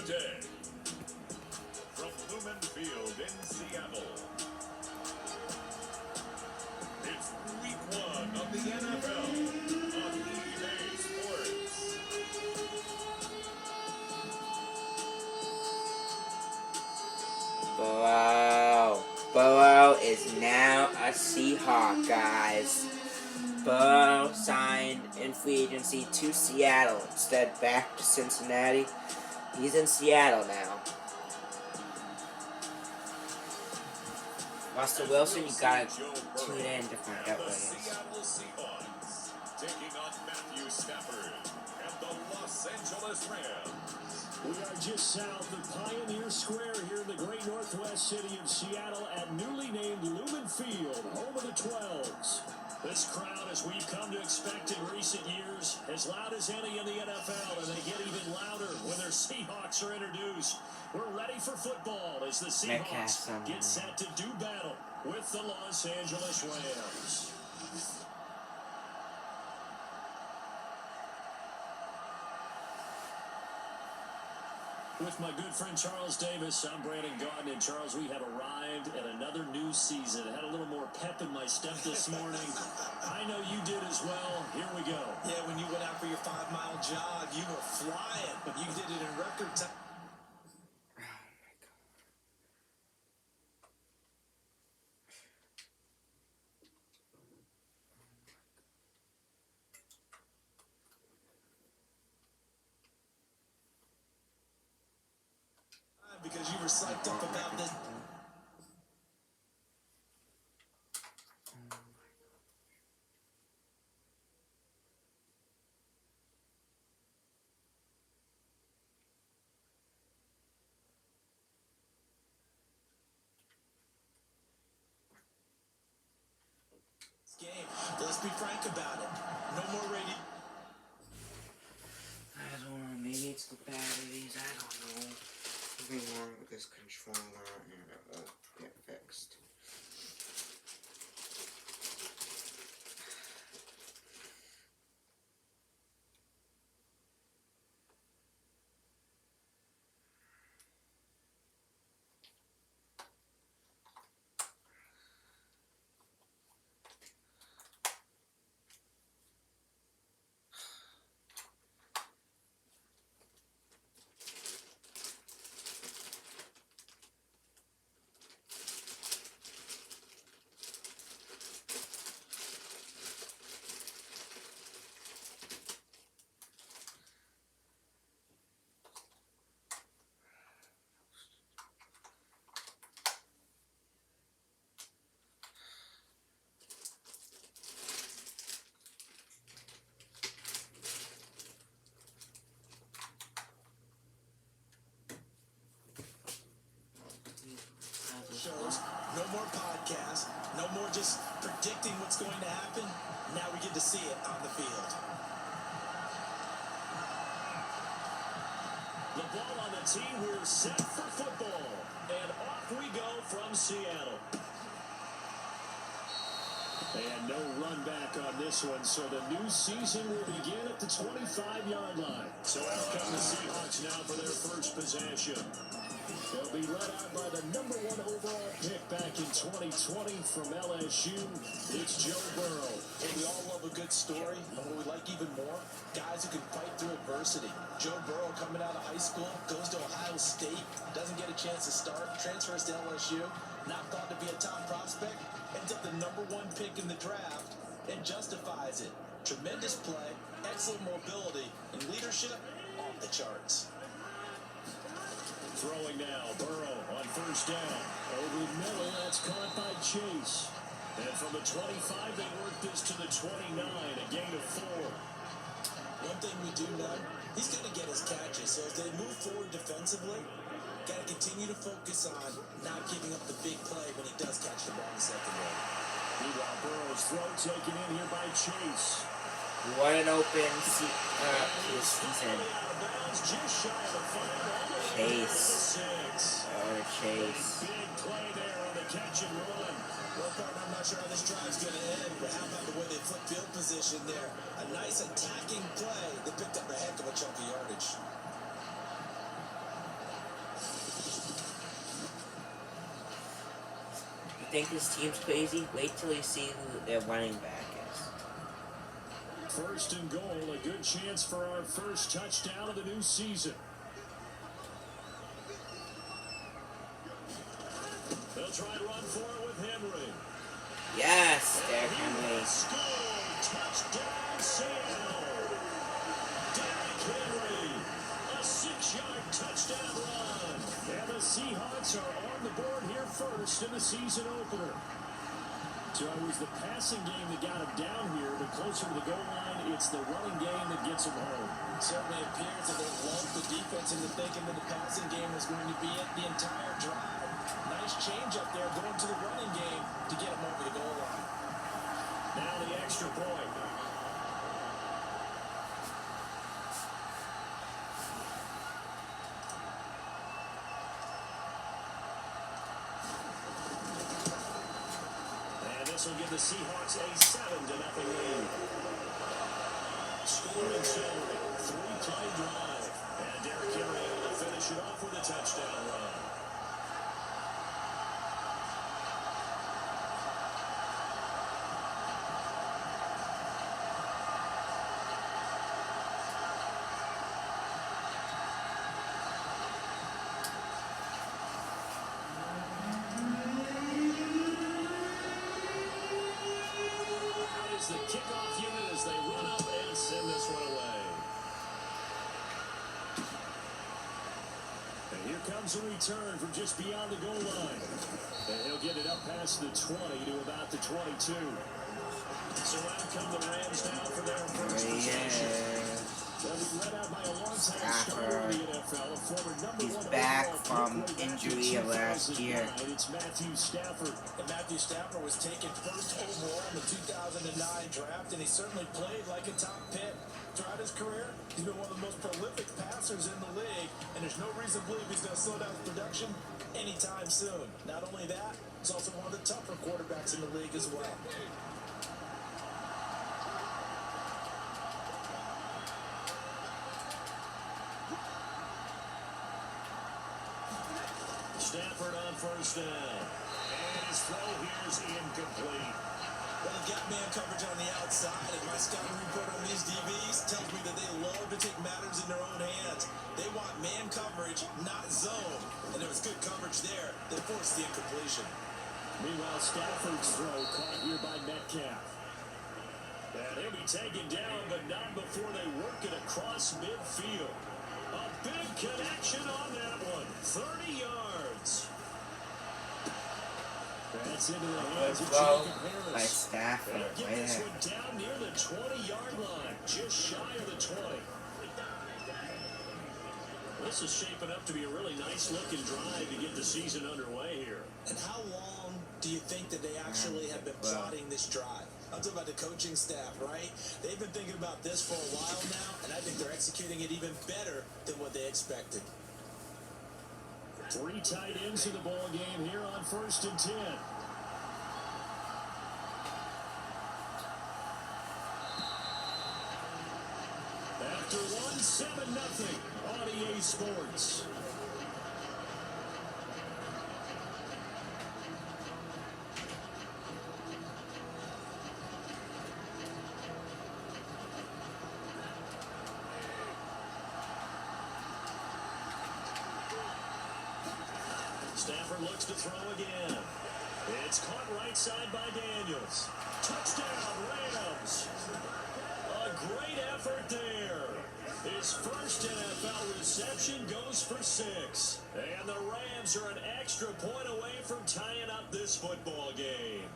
today. From Lumen Field in Seattle, it's week 1 of the NFL on EA Sports. Burrow is now a Seahawk, guys. Burrow signed in free agency to Seattle instead back to Cincinnati. He's in Seattle now. Russell Wilson, you gotta tune in to find out what it is. Seattle Seahawks taking on Matthew Stafford and the Los Angeles Rams. We are just south of Pioneer Square here in the great northwest city of Seattle at newly named Lumen Field, home of the 12s. This crowd, as we've come to expect in recent years, as loud as any in the NFL, and they get even louder when their Seahawks are introduced. We're ready for football as the Seahawks get set to do battle with the Los Angeles Rams. With my good friend Charles Davis, I'm Brandon Gaudin. And Charles, we have arrived at another new season. I had a little more pep in my step this morning. I know you did as well. Here we go. Yeah, when you went out for your 5-mile jog, you were flying. You did it in record time. Because you were psyched up about this. Game. Let's be frank about it. No more radio. I don't know, maybe it's the batteries, I don't know. Something wrong with this controller and it won't get fixed. No more podcasts. No more just predicting what's going to happen. Now we get to see it on the field. The ball on the tee. We're set for football. And off we go from Seattle. And no run back on this one, so the new season will begin at the 25-yard line. So out come the Seahawks now for their first possession. They'll be led out by the number 1 overall pick back in 2020 from LSU. It's Joe Burrow. And we all love a good story, and what we like even more, guys who can fight through adversity. Joe Burrow coming out of high school, goes to Ohio State, doesn't get a chance to start, transfers to LSU, not thought to be a top prospect, ends up the number 1 pick in the draft, and justifies it. Tremendous play, excellent mobility, and leadership off the charts. Throwing now, Burrow on first down. Over the middle, that's caught by Chase. And from the 25, they work this to the 29, a gain of 4. One thing we do know, he's going to get his catches. So as they move forward defensively, got to continue to focus on not giving up the big play when he does catch the ball in the secondary. Meanwhile, Burrow's throw taken in here by Chase. What an open season. Chase. Oh, Chase. Big play there on the catch and run. Well, partner, I'm not sure how this drive's going to end, but how about the way they flip field position there? A nice attacking play. They picked up a heck of a chunk of yardage. think this team's crazy? Wait till you see who their running back is. First and goal, a good chance for our first touchdown of the new season. They'll try and run for it with Henry. Yes, Derrick Henry. Score! Touchdown, Seattle! Derrick Henry, a 6-yard touchdown run. And the Seahawks are on the board here first in the season opener. So it was the passing game that got him down here, but closer to the goal line, it's the running game that gets him home. It certainly appears that they lulled the defense into thinking that the passing game was going to be it the entire drive. Nice change up there going to the running game to get him over the goal line. Now the extra point. This will give the Seahawks a 7-0 lead. Scoring Henry, 3-play drive. And Derrick Henry able to finish it off with a touchdown run. The kickoff unit as they run up and send this one away. And here comes a return from just beyond the goal ine. And he'll get it up past the 20 to about the 22. So out come the Rams now for their first possession. They'll be led out by a long-time starter in the NFL, a former He's #1 back overall from pick injury last year. It's Matthew Stafford. And Matthew Stafford was taken first overall in the 2009 draft, and he certainly played like a top pick. Throughout his career, he's been one of the most prolific passers in the league, and there's no reason to believe he's going to slow down his production anytime soon. Not only that, he's also one of the tougher quarterbacks in the league as well. Stafford on first down. And his throw here is incomplete. Well, they've got man coverage on the outside, and my scouting report on these DBs tells me that they love to take matters in their own hands. They want man coverage, not zone. And there was good coverage there that forced the incompletion. Meanwhile, Stafford's throw caught here by Metcalf. And he'll be taken down, but not before they work it across midfield. A big connection on that one. 30 yards. That's into the hands of Jacob By Harris. Stafford, They'll right get this there. one down near the 20-yard line, just shy of the 20. This is shaping up to be a really nice-looking drive to get the season underway here. And how long do you think that they actually have been plotting this drive? I'm talking about the coaching staff, right? They've been thinking about this for a while now, and I think they're executing it even better than what they expected. 3 tight ends in the ball game here on 1st and 10. After 1, 7-0 on EA Sports. Stafford looks to throw again. It's caught right side by Daniels. Touchdown, Rams. A great effort there. His first NFL reception goes for 6. And the Rams are an extra point away from tying up this football game.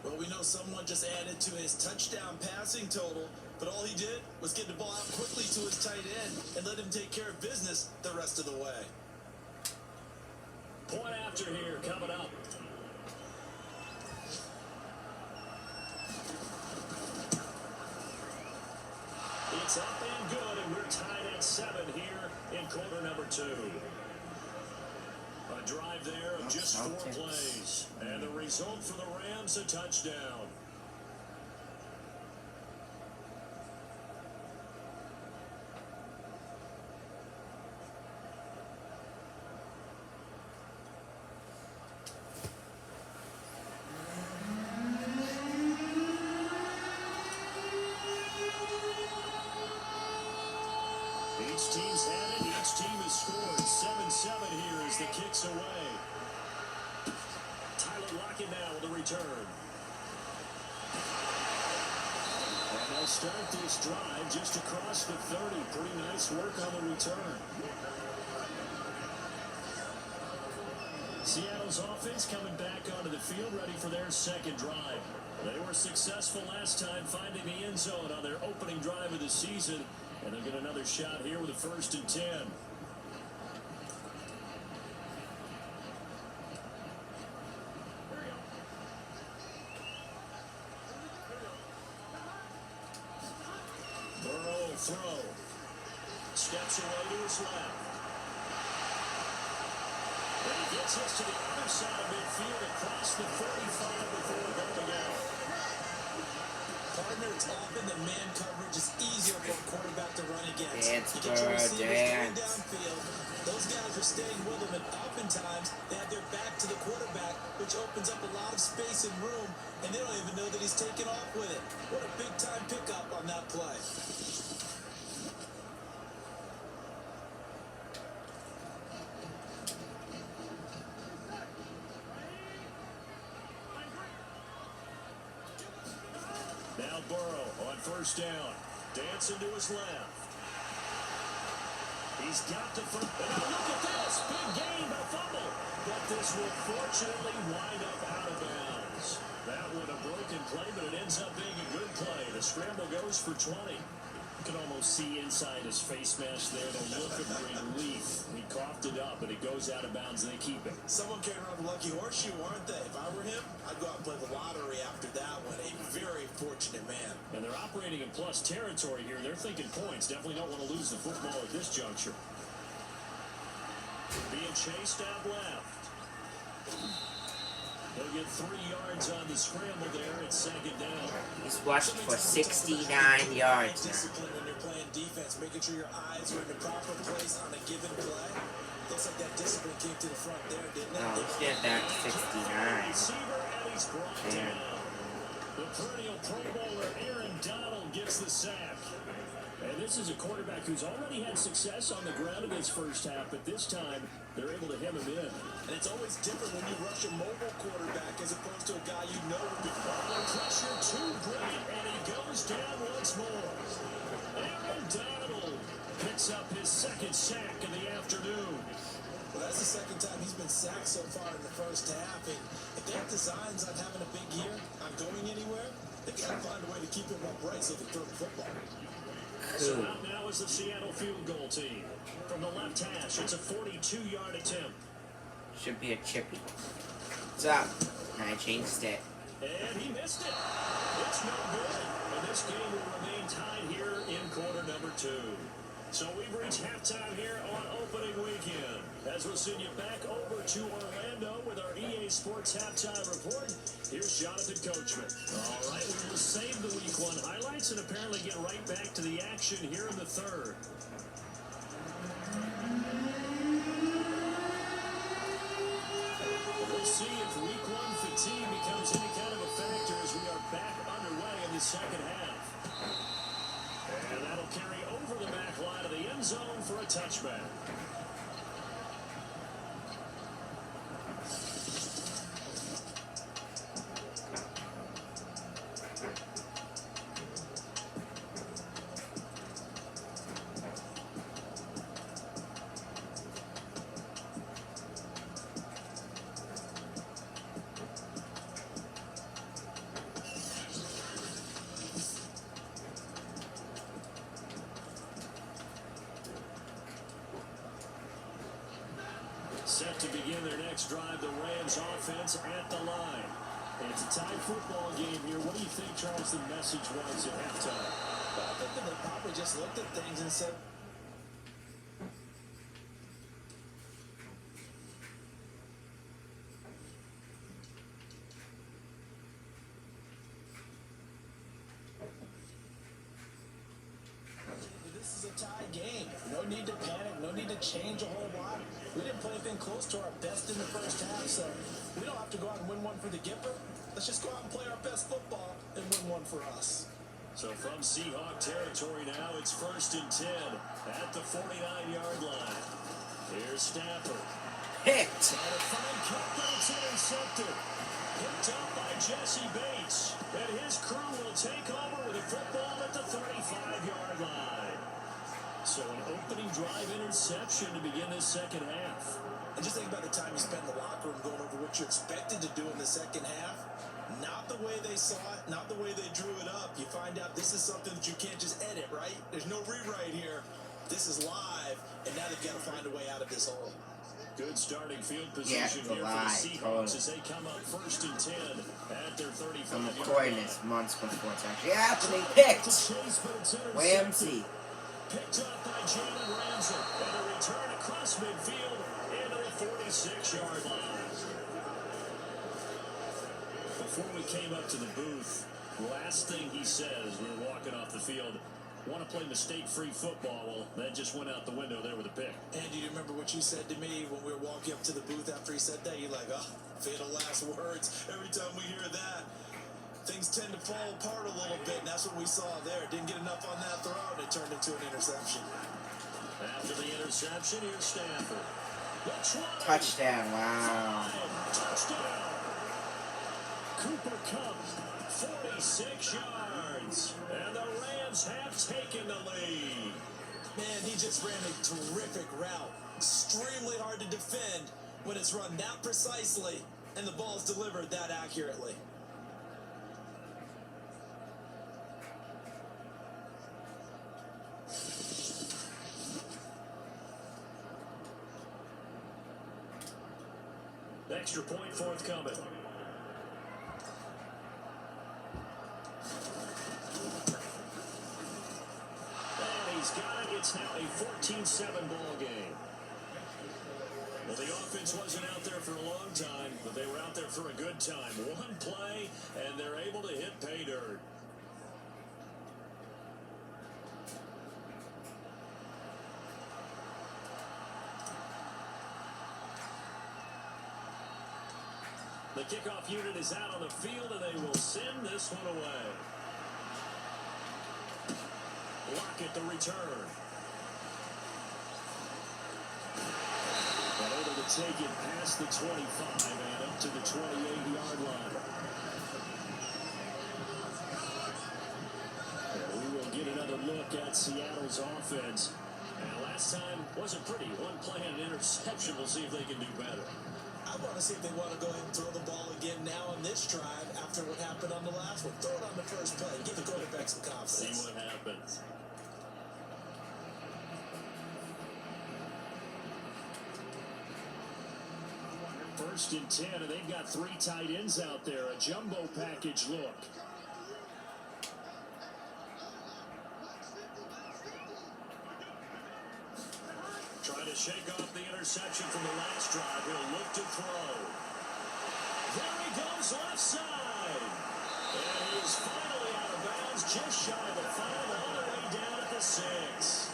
Well, we know someone just added to his touchdown passing total, but all he did was get the ball out quickly to his tight end and let him take care of business the rest of the way. Point after here coming up. It's up and good, and we're tied at 7 here in quarter number 2. A drive there of just 4 plays. And the result for the Rams, a touchdown. Each team's had it. Each team has scored. 7-7 here as the kick's away. Tyler Lockett now with the return. And they'll start this drive just across the 30. Pretty nice work on the return. Seattle's offense coming back onto the field, ready for their second drive. They were successful last time finding the end zone on their opening drive of the season, and they'll get another shot here with a 1st and 10. Burrow will throw. Steps away to his left. And he gets us to the other side of midfield across the 45 before going out. Partner, it's often the man coverage is easier for a quarterback to run against. Dance, You get your receivers going dance. downfield. Those guys are staying with them, and oftentimes they have their back to the quarterback, which opens up a lot of space and room, and they don't even know that he's taking off with it. What a big-time pickup on that play. Now Burrow on 1st down. Dancing to his left. He's got the first. And now look at this. Big gain, but fumble. But this will fortunately wind up out of bounds. That one a broken play, but it ends up being a good play. The scramble goes for 20. You can almost see inside his face mask there the look of relief. He coughed it up, but it goes out of bounds, and they keep it. Someone came around the lucky horseshoe, aren't they? If I were him, I'd go out and play the lottery after that one. A very fortunate man. And they're operating in plus territory here. They're thinking points. Definitely don't want to lose the football at this juncture. Being chased out left. They'll get 3 yards on the scramble there at 2nd down. He's rushed for 69 yards now. Discipline when you're playing defense, making sure your eyes are in the proper place on a given play. Looks like that discipline came to the front there, didn't it? No, he's getting back to 69. Receiver, and he's brought down. The perennial Pro Bowler Aaron Donald gets the sack. And this is a quarterback who's already had success on the ground in his first half, but this time they're able to hem him in. And it's always different when you rush a mobile quarterback as opposed to a guy you know would be The pressure too great, and he goes down once more. Aaron Donald picks up his 2nd sack of the afternoon. Well, that's the 2nd time he's been sacked so far in the first half. And if they have designs on having a big year, on going anywhere, they've got to find a way to keep him upright so they throw the football. So out now is the Seattle field goal team. From the left hash, it's a 42-yard attempt. Should be a chippy. What's up? I jinxed it. And he missed it. It's no good. And this game will remain tied here in quarter number 2. So we've reached halftime here on opening weekend. As we'll send you back over to Orlando with our EA Sports halftime report, here's Jonathan Coachman. All right, we will save the Week 1 highlights and apparently get right back to the action here in the 3rd. We'll see if Week 1 fatigue becomes any kind of a factor as we are back underway in the 2nd half. And that'll carry over the back line of the end zone for a touchback. Set to begin their next drive, the Rams offense at the line. And it's a tie football game here. What do you think, Charles, the message was at halftime? Well, I think that they probably just looked at things and said, this is a tie game. No need to panic, no need to change a whole lot. We didn't play anything close to our best in the first half, so we don't have to go out and win one for the Gipper. Let's just go out and play our best football and win one for us. So from Seahawk territory now, it's 1st and 10 at the 49-yard line. Here's Stafford. Picked. Trying to find Cup, but it's intercepted. Picked up by Jesse Bates. And his crew will take over with a football at the 35-yard line. So an opening drive interception to begin this second half. And just think about the time you spent in the locker room going over what you expected to do in the second half. Not the way they saw it, not the way they drew it up. You find out this is something that you can't just edit, right? There's no rewrite here. This is live, and now they've got to find a way out of this hole. Good starting field position here for the Seahawks as they come up 1st and 10 at their 35. I'm recording this months before it's actually happening. Picked. Ramsey. Picked up by Jalen Ramsey. And a return across midfield into the 46-yard line. Before we came up to the booth, last thing he said as we were walking off the field, want to play mistake-free football. Well, that just went out the window there with a pick. And do you remember what you said to me when we were walking up to the booth after he said that? You're like, oh, fatal last words. Every time we hear that, things tend to fall apart a little bit, and that's what we saw there. Didn't get enough on that throw, and it turned into an interception. After the interception, here's Stafford. Touchdown, wow. Touchdown. Cooper Kupp, 46 yards. And the Rams have taken the lead. Man, he just ran a terrific route. Extremely hard to defend when it's run that precisely and the ball's delivered that accurately. Extra point forthcoming. He's got it. It's now a 14-7 ball game. Well, the offense wasn't out there for a long time, but they were out there for a good time. One play, and they're able to hit pay dirt. The kickoff unit is out on the field, and they will send this one away. Lockett the return. And able to take it past the 25 and up to the 28-yard line. And we will get another look at Seattle's offense. And last time wasn't pretty. One play and an interception. We'll see if they can do better. I want to see if they want to go ahead and throw the ball again now on this drive after what happened on the last one. Throw it on the first play. Give the quarterback some confidence. See what happens. First and 10, and they've got 3 tight ends out there. A jumbo package look. Trying to shake off the interception from the last drive. He'll look to throw. There he goes left side. And he is finally out of bounds, just shy of the 5, all the way down at the 6.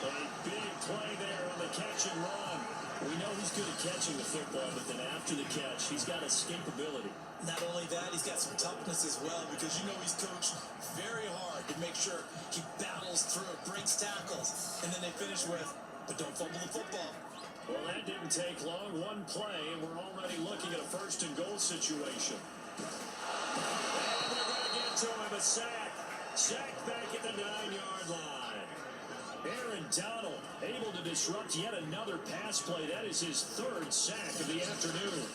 A big play there on the catch and run. We know he's good at catching the football, but then after the catch, he's got escapability. Not only that, he's got some toughness as well, because you know he's coached very hard to make sure he battles through, breaks tackles, and then they finish with, but don't fumble the football. Well, that didn't take long. One play, and we're already looking at a 1st and goal situation. And they're going to get to him. A sack. Sack back at the 9-yard line. Aaron Donald able to disrupt yet another pass play. That is his 3rd sack of the afternoon.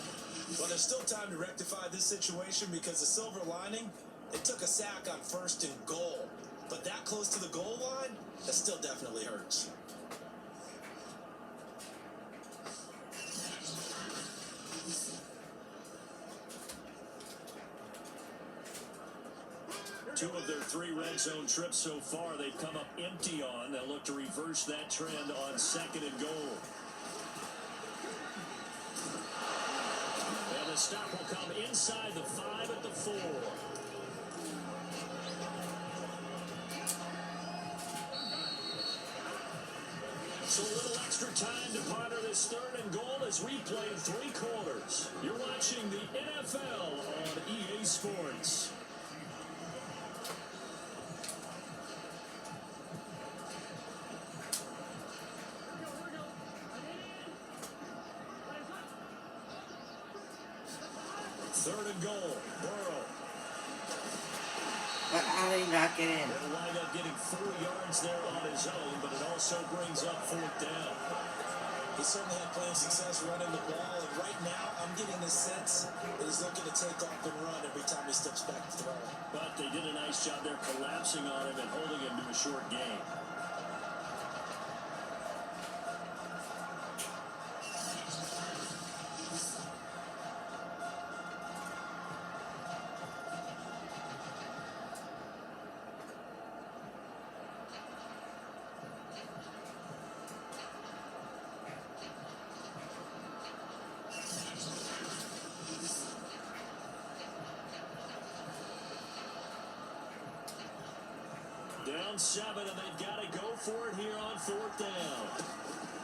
Well, there's still time to rectify this situation because the silver lining, it took a sack on 1st and goal. But that close to the goal line, that still definitely hurts. Two of their 3 red zone trips so far, they've come up empty on. They'll look to reverse that trend on 2nd and goal. And the stop will come inside the 5 at the 4. So a little extra time to ponder this 3rd and goal as we play 3 quarters. You're watching the NFL on EA Sports. Third and goal. Burrow. But how did he not get in? He'll wind up getting 4 yards there on his own, but it also brings up 4th down. He certainly had plenty of success running the ball, and right now I'm getting the sense that he's looking to take off and run every time he steps back to throw. But they did a nice job there collapsing on him and holding him to a short gain. Down 7, and they've got to go for it here on 4th down.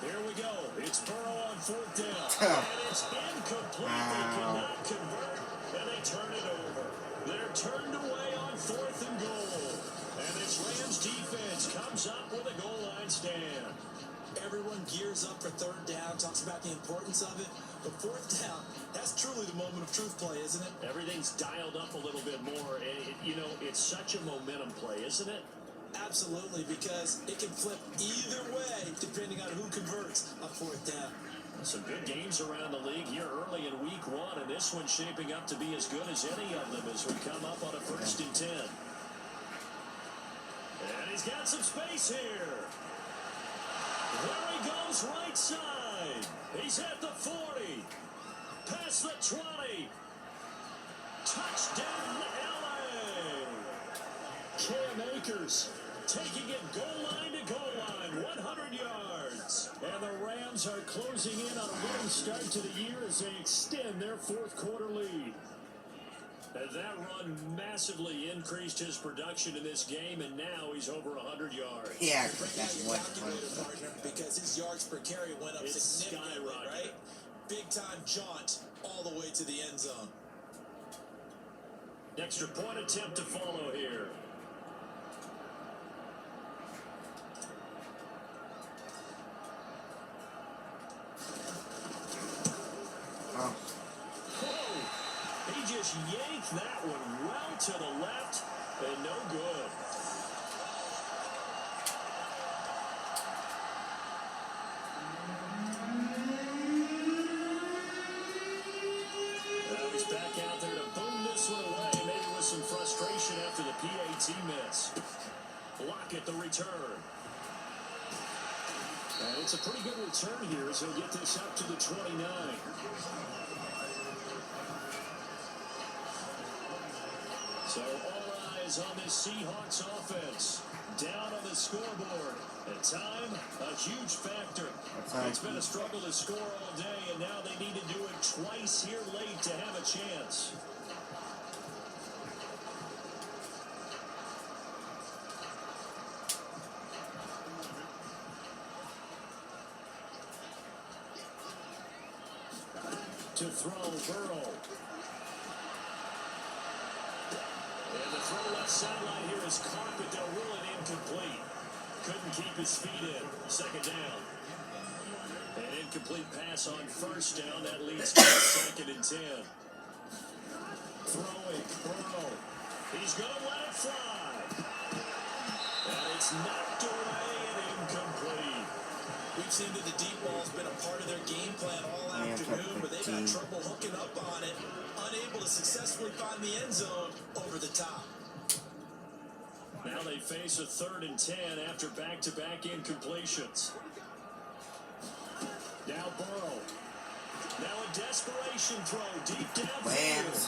Here we go. It's Burrow on 4th down. And it's incomplete. They cannot convert, and they turn it over. They're turned away on 4th and goal. And this Rams defense comes up with a goal line stand. Everyone gears up for 3rd down, talks about the importance of it. But 4th down, that's truly the moment of truth play, isn't it? Everything's dialed up a little bit more. It's such a momentum play, isn't it? Absolutely, because it can flip either way depending on who converts on 4th down. Some good games around the league here early in week 1, and this one's shaping up to be as good as any of them as we come up on a 1st and 10. And he's got some space here. There he goes right side. He's at the 40. Past the 20. Touchdown, LA. Cam Akers taking it goal line to goal line, 100 yards. And the Rams are closing in on a winning start to the year as they extend their 4th quarter lead. And that run massively increased his production in this game, and now he's over 100 yards. Yeah, Bring out your calculator, partner, because his yards per carry went up significantly, right? Big time jaunt all the way to the end zone. Extra point attempt to follow here. He just yanked that one well to the left, and no good. Now he's back out there to boom this one away, maybe with some frustration after the PAT miss. Lockett the return. And it's a pretty good return here as he'll get this up to the 29. So all eyes on this Seahawks offense. Down on the scoreboard. At time, a huge factor. It's been a struggle to score all day, and now they need to do it twice here late to have a chance. To throw, Burrow. And the throw left sideline here is caught, but they'll rule it incomplete. Couldn't keep his feet in. 2nd down. An incomplete pass on 1st down. That leads to 2nd and 10. Throwing, Burrow. He's going to let it fly. And it's knocked away and incomplete. We've seen that the deep ball's been a part of their game plan all afternoon, but they've had trouble hooking up on it, unable to successfully find the end zone over the top. Now they face a 3rd and 10 after back-to-back incompletions. Now Burrow. Now a desperation throw deep downfield.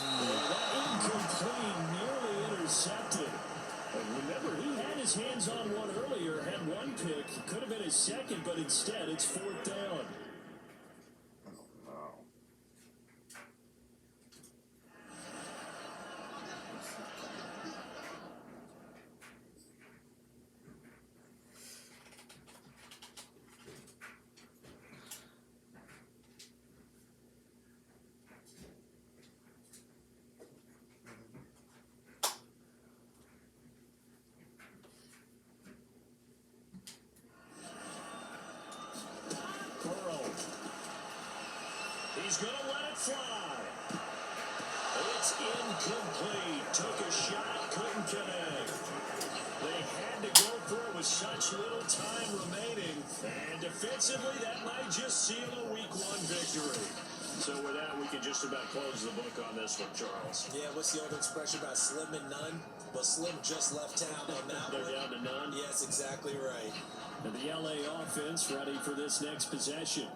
Incomplete, nearly intercepted. Remember, he had his hands on one earlier, had one pick. Could have been his 2nd, but instead it's 4th down. He's going to let it fly. It's incomplete. Took a shot, couldn't connect. They had to go for it with such little time remaining. And defensively, that might just seal a Week 1 victory. So with that, we can just about close the book on this one, Charles. Yeah, what's the old expression about slim and none? Well, Slim just left town on that They're one. down to none. Yes, exactly right. And the LA offense ready for this next possession.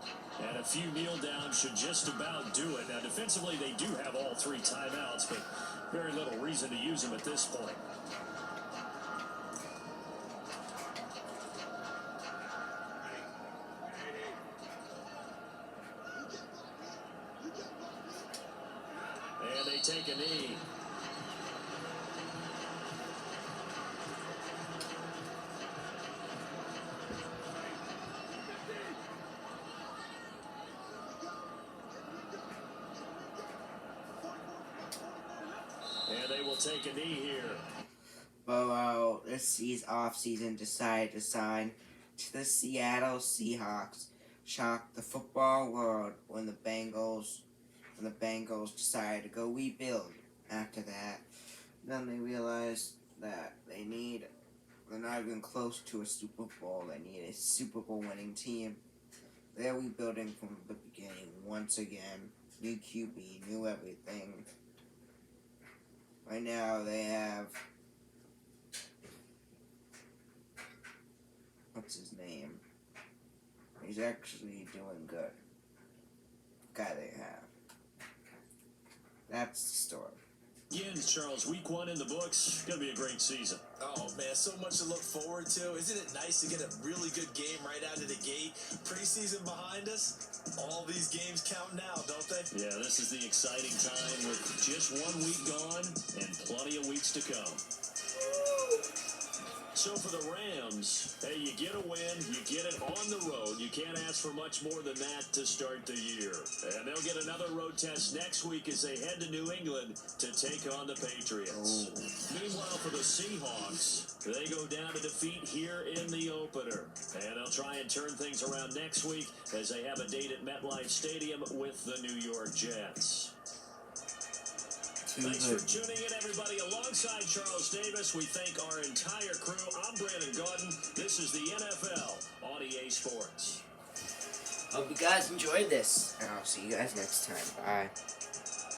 And a few kneel downs should just about do it. Now, defensively, they do have all 3 timeouts, but very little reason to use them at this point. And they take a knee. And they will take a knee here. Burrow this offseason decided to sign to the Seattle Seahawks. Shocked the football world when the Bengals decided to go rebuild after that. Then they realized that they're not even close to a Super Bowl. They need a Super Bowl winning team. They're rebuilding from the beginning once again. New QB, new everything. Right now they have, what's his name? He's actually doing good. Guy they have. That's the story. Again, Charles, Week 1 in the books. Going to be a great season. Oh, man, so much to look forward to. Isn't it nice to get a really good game right out of the gate? Preseason behind us. All these games count now, don't they? Yeah, this is the exciting time with just 1 week gone and plenty of weeks to come. So for the Rams, hey, you get a win, you get it on the road. You can't ask for much more than that to start the year. And they'll get another road test next week as they head to New England to take on the Patriots. Meanwhile, for the Seahawks, they go down to defeat here in the opener. And they'll try and turn things around next week as they have a date at MetLife Stadium with the New York Jets. Thanks for tuning in, everybody. Alongside Charles Davis, we thank our entire crew. I'm Brandon Gordon. This is the NFL on EA Sports. Hope you guys enjoyed this. And I'll see you guys next time. Bye.